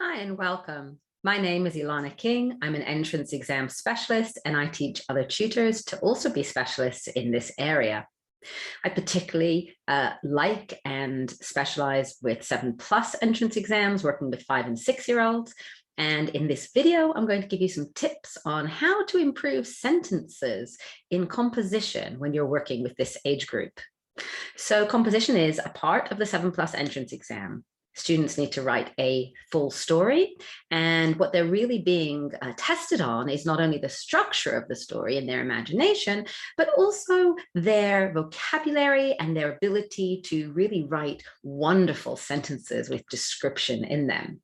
Hi and welcome. My name is Ilana King. I'm an entrance exam specialist and I teach other tutors to also be specialists in this area. I particularly like and specialize with 7+ entrance exams, working with 5- and 6-year-olds. And in this video, I'm going to give you some tips on how to improve sentences in composition when you're working with this age group. So composition is a part of the 7+ entrance exam. Students need to write a full story, and what they're really being tested on is not only the structure of the story and their imagination, but also their vocabulary and their ability to really write wonderful sentences with description in them.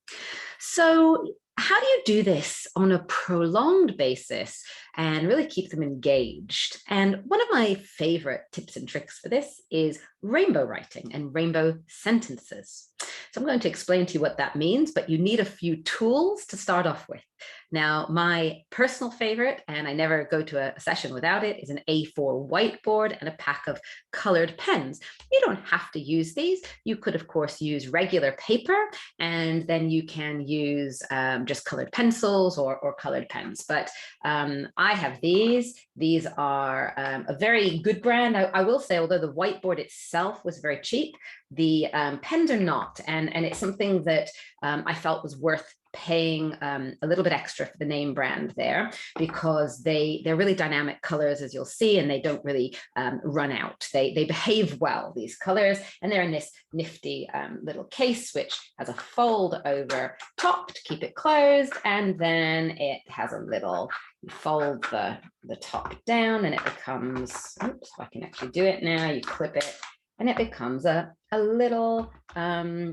So how do you do this on a prolonged basis and really keep them engaged? And one of my favorite tips and tricks for this is rainbow writing and rainbow sentences. So I'm going to explain to you what that means, but you need a few tools to start off with. Now, my personal favorite, and I never go to a session without it, is an A4 whiteboard and a pack of colored pens. You don't have to use these. You could, of course, use regular paper, and then you can use just colored pencils or colored pens. But I have these. These are a very good brand. I will say, although the whiteboard itself was very cheap, the pens are not, and it's something that I felt was worth paying a little bit extra for the name brand there, because they're really dynamic colors, as you'll see, and they don't really run out. They behave well, these colors, and they're in this nifty little case, which has a fold over top to keep it closed, and then it has a little, you fold the top down and it becomes, oops, I can actually do it now, you clip it, and it becomes a little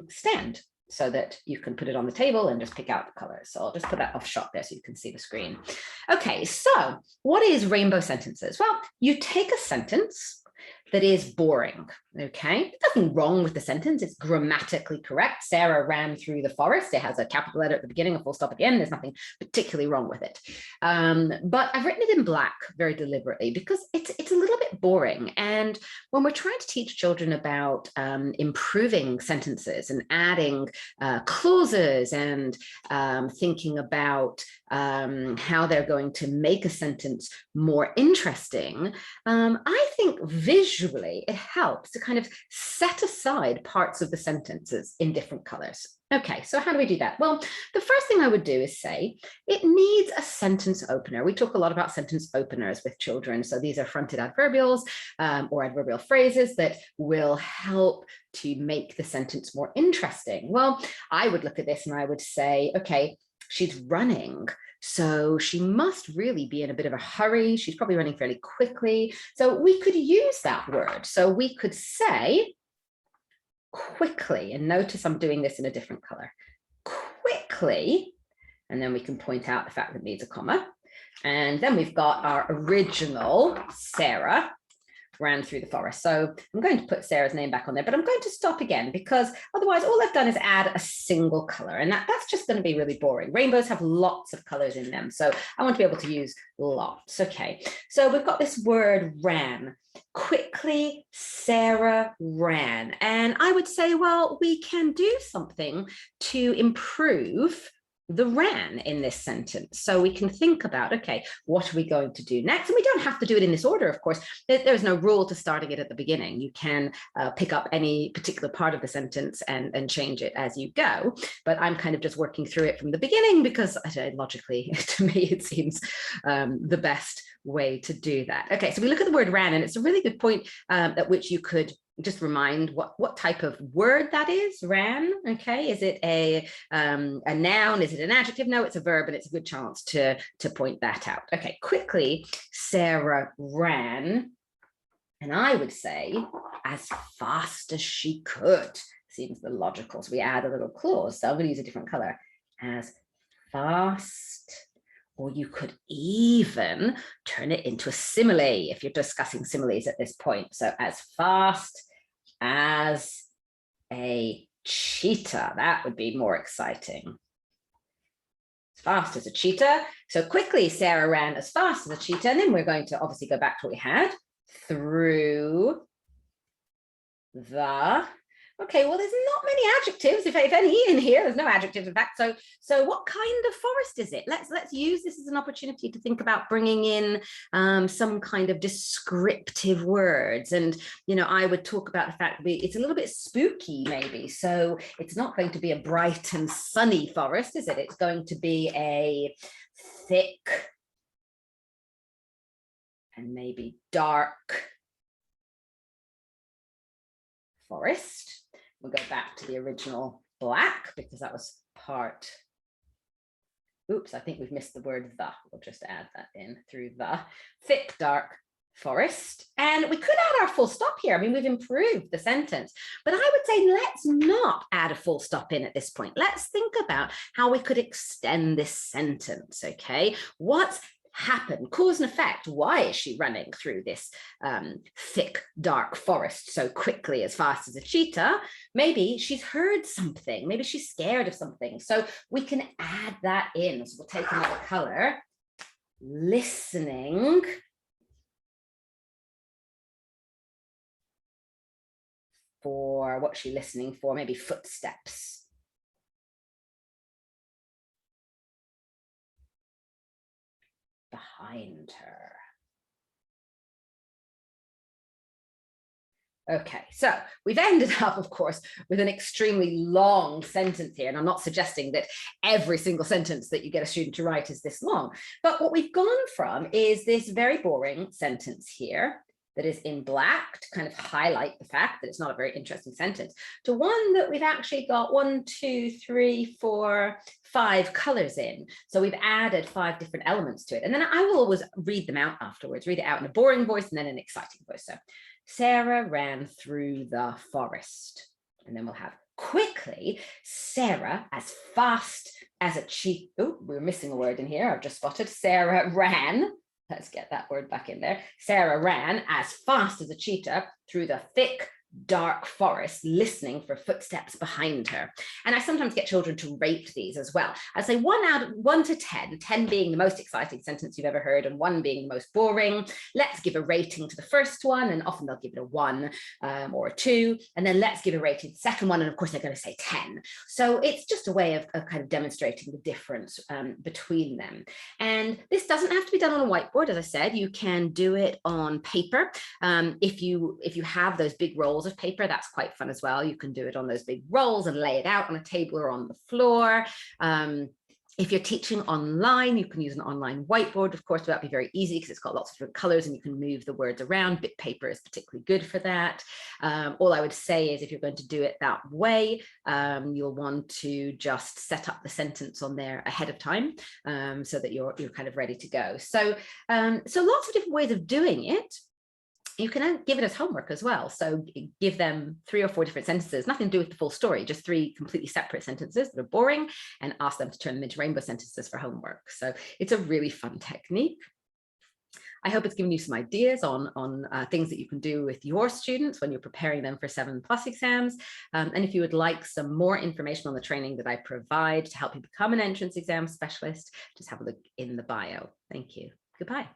stand, so that you can put it on the table and just pick out the colors. So I'll just put that off shot there so you can see the screen. Okay, so what is rainbow sentences? Well, you take a sentence that is boring, okay? There's nothing wrong with the sentence. It's grammatically correct. Sarah ran through the forest. It has a capital letter at the beginning, a full stop at the end. There's nothing particularly wrong with it. But I've written it in black very deliberately because it's a little bit boring. And when we're trying to teach children about improving sentences and adding clauses and thinking about how they're going to make a sentence more interesting, I think visually it helps to kind of set aside parts of the sentences in different colors. Okay, so how do we do that? Well, the first thing I would do is say it needs a sentence opener. We talk a lot about sentence openers with children. So these are fronted adverbials or adverbial phrases that will help to make the sentence more interesting. Well, I would look at this and I would say, okay, she's running, so she must really be in a bit of a hurry. She's probably running fairly quickly. So we could use that word. So we could say quickly, and notice I'm doing this in a different color. Quickly, and then we can point out the fact that it needs a comma. And then we've got our original Sarah ran through the forest. So I'm going to put Sarah's name back on there, but I'm going to stop again because otherwise all I've done is add a single color, and that's just going to be really boring. Rainbows have lots of colors in them, so I want to be able to use lots. Okay, so we've got this word ran. Quickly, Sarah ran. And I would say, well, we can do something to improve the ran in this sentence. So we can think about, okay, what are we going to do next? And we don't have to do it in this order, of course. There's no rule to starting it at the beginning. You can pick up any particular part of the sentence and change it as you go. But I'm kind of just working through it from the beginning because logically, to me, it seems the best way to do that. Okay, so we look at the word ran, and it's a really good point at which you could just remind what type of word that is, ran. Okay, is it a noun? Is it an adjective? No, it's a verb, and it's a good chance to point that out. Okay, quickly, Sarah ran, and I would say as fast as she could. Seems the logical, so we add a little clause. So I'm going to use a different color, as fast. Or you could even turn it into a simile if you're discussing similes at this point. So as fast as a cheetah, that would be more exciting. As fast as a cheetah. So quickly, Sarah ran as fast as a cheetah. And then we're going to obviously go back to what we had, through the Okay, well, there's not many adjectives, if any, in here. There's no adjectives, in fact. So what kind of forest is it? Let's use this as an opportunity to think about bringing in some kind of descriptive words. And, you know, I would talk about the fact that it's a little bit spooky, maybe. So it's not going to be a bright and sunny forest, is it? It's going to be a thick and maybe dark forest. We'll go back to the original black because that was part. Oops, I think we've missed the word the. We'll just add that in through the thick, dark forest. And we could add our full stop here. I mean, we've improved the sentence, but I would say let's not add a full stop in at this point. Let's think about how we could extend this sentence, okay? What's happen, cause and effect. Why is she running through this thick, dark forest so quickly, as fast as a cheetah? Maybe she's heard something. Maybe she's scared of something. So we can add that in. So we'll take another color. Listening for, what's she listening for? Maybe footsteps. Behind her. Okay, so we've ended up, of course, with an extremely long sentence here. And I'm not suggesting that every single sentence that you get a student to write is this long. But what we've gone from is this very boring sentence here that is in black to kind of highlight the fact that it's not a very interesting sentence, to one that we've actually got 1, 2, 3, 4, 5 colors in. So we've added 5 different elements to it. And then I will always read them out afterwards, read it out in a boring voice and then an exciting voice. So Sarah ran through the forest. And then we'll have quickly, Sarah, as fast as a cheetah. Oh, we're missing a word in here. I've just spotted. Sarah ran. Let's get that word back in there. Sarah ran as fast as a cheetah through the thick, dark forest, listening for footsteps behind her. And I sometimes get children to rate these as well. I say 1 to 10, 10 being the most exciting sentence you've ever heard and 1 being the most boring. Let's give a rating to the first one, and often they'll give it a 1 or a 2, and then let's give a rating to the second one, and of course they're going to say 10. So it's just a way of kind of demonstrating the difference between them. And this doesn't have to be done on a whiteboard. As I said, you can do it on paper. If you have those big rolls of paper, that's quite fun as well. You can do it on those big rolls and lay it out on a table or on the floor. If you're teaching online, you can use an online whiteboard, of course, but that'd be very easy because it's got lots of different colors and you can move the words around. Bit paper is particularly good for that. All I would say is if you're going to do it that way, you'll want to just set up the sentence on there ahead of time so that you're kind of ready to go. So lots of different ways of doing it. You can give it as homework as well. So give them 3 or 4 different sentences, nothing to do with the full story, just 3 completely separate sentences that are boring, and ask them to turn them into rainbow sentences for homework. So it's a really fun technique. I hope it's given you some ideas on things that you can do with your students when you're preparing them for 7+ exams. And if you would like some more information on the training that I provide to help you become an entrance exam specialist, just have a look in the bio. Thank you. Goodbye.